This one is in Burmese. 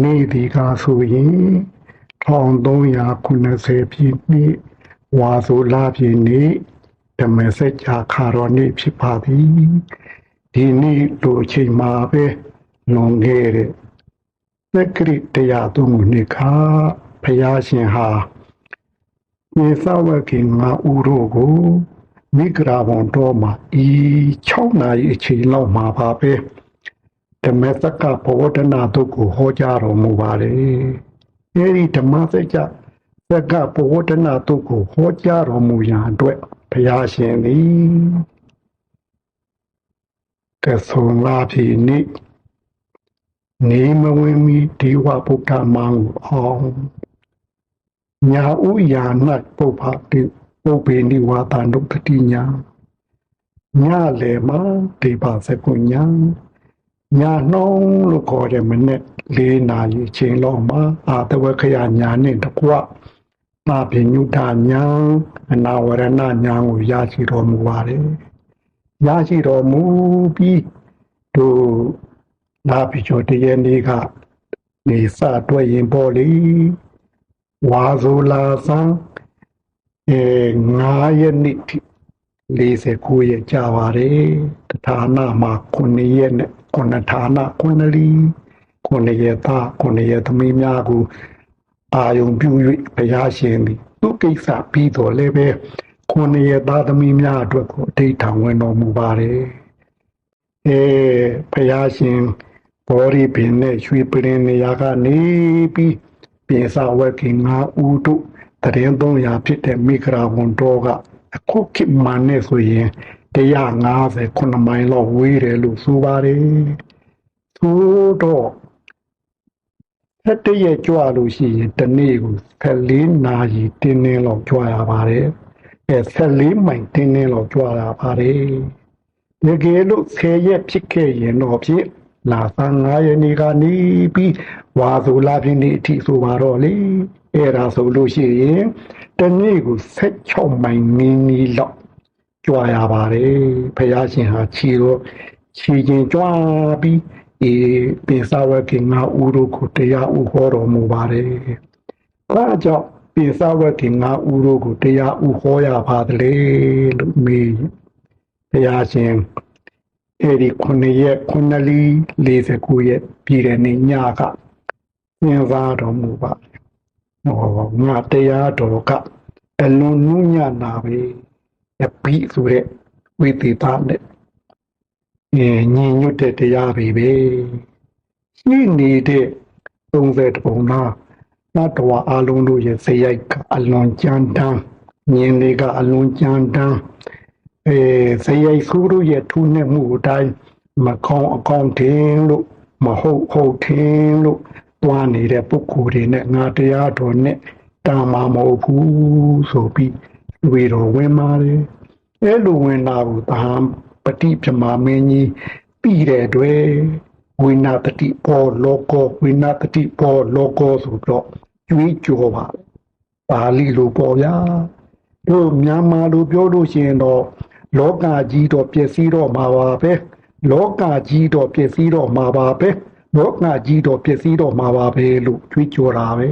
နေ့ဒီကဆိုရင်1390ပြည့်နှစ်ဝါဆိုလပြည့်နေ့ဓမ္မစကြာခါတော်နေ့ဖြစ်ပါသည်ဒီနေ့လိုအချိန်မှာပဲလွန်ခဲ့တဲ့သက္ကရာတရားသုံးခုနှစ်ခါဘုရားရှင်ဟာမြေသဝခင်ငါဥရောကိုမိဂရာဝန်တော်မှာ6နာရီအချိန်လောက်မှာပါပဲဓမ္မစကဘဝဒနာတို့ကိုဟောကြားတော်မူပါတယ်အဲဒီဓမ္မစကဘဝဒနာတို့ကိုဟောကြားတော်မူရန်အတွက်ဘုရားရှင်သည်ကဆုံလာပြီနေမဝင်မီဒီဝဗုဒ္ဓမောင်အောင်ညာဥယာနတ်ပုပ္ပတိပုပ္ပေနိဝါဒနုပတိညာညာလေမဒီပါစကုညာညာနှောင်းလို့ခေါ်တဲ့မနေ့4နာရီချိန်လောက်မှာအာတဝခယညာနဲ့တကွနာပိညုတညာအနာဝရဏညာကိုရရှိတော်မူပါတယ်ရရှိတော်မူပြီးတို့နာပိကျော်တရနေ့ကနေစတွဲရင်ပေါ်လေဝါဇူလာဆန်း9ရက်နေ့49ရက်ကြာပါတယ်တဌာနမှာ9ရက်နဲ့9ဌာန9လီ9ရက်သား9ရက်သမီးများကိုအာယုံပြု၍ဘုရားရှင်သည်သူကိစ္စပြီးတော်လည်းပဲ9ရက်သားသမီးများအတွက်ကိုအဋ္ဌံဝင်တော်မူပါတယ်ဘုရားရှင်ဘောရီပင်နဲ့ရွှေပရင်နေရာကနေပြီးပြင်စာဝက်ခင်9ဦးတို့တရင်300ဖြစ်တဲ့မိဂရာဝန်တော်ကအခုခေတ်မှနဲ့ဆိုရင်159မိုင်လောက်ဝေးတယ်လို့ဆိုပါတယ်ဆိုတော့7ရက်ကြွလို့ရှိရင်တနေ့ကို14နာရီတင်းတင်းလောက်ကြွရပါတယ်14မိုင်တင်းတင်းလောက်ကြွရပါတယ်တကယ်လို့10ရက်ဖြစ်ခဲ့ရင်တော့ဖြစ်လာ9ရက်နေ့ကနေပြီးဝါဆိုလာပြင်းနေ့အထိဆိုပါတော့လေအဲ့ဒါဆိုလို့ရှိရင်တနေ့ကို16မိုင်နီလောက်ကြွားရပါတယ်ဘုရားရှင်ဟာခြေချင်းကြွားပြီးပင်စာဝခင်ငါဥရောကိုတရားဥဟောတော်မူပါတယ်ဒါကြောင့်ပင်စာဝခင်ငါဥရောကိုတရားဥဟောရပါတယ်လို့မေးဘုရားရှင်အဲဒီ9ရက်9လီ49ရက်ပြည်တဲ့နေ့ညကသင်္သာတော်မူပါတယ်ငါတရားတော်ကအလွန်နုညံ့နာပဲအပိဆိုတဲ့ဝိသေသနဲ့ညီညွတ်တဲ့တရားတွေပဲရှိနေတဲ့30ပုံနာနတ်တော်အလုံးတို့ရဲ့ဇေယိုက်ကအလွန်ကြမ်းတမ်းညင်တွေကအလွန်ကြမ်းတမ်းဇေယိုက်ဆိုးတို့ရဲ့ထုနဲ့မှုအတိုင်းမကောင်းအကောင်းထင်လို့မဟုတ်ထင်လို့တွားနေတဲ့ပုဂ္ဂိုလ်တွေနဲ့ငါတရားတော်နဲ့တာမမဟုတ်ဘူးဆိုပြီးဝေတော်ဝင်ပါတယ်အဲ့လိုဝင်လာဘူးတဟံပฏิပြမမင်းကြီးပြီးတဲ့အတွက်ဝိနာတတိပေါ်လောကောဝိနာတတိပေါ်လောကောဆိုတော့ကျွေးကြော်ပါပါဠိလိုပေါ်ဗျာတို့မြန်မာလိုပြောလို့ရှိရင်တော့လောကကြီးတော့ပျက်စီးတော့မှာပါပဲလောကကြီးတော့ပျက်စီးတော့မှာပါပဲလောကကြီးတော့ပျက်စီးတော့မှာပါပဲလို့ကျွေးကြော်တာပဲ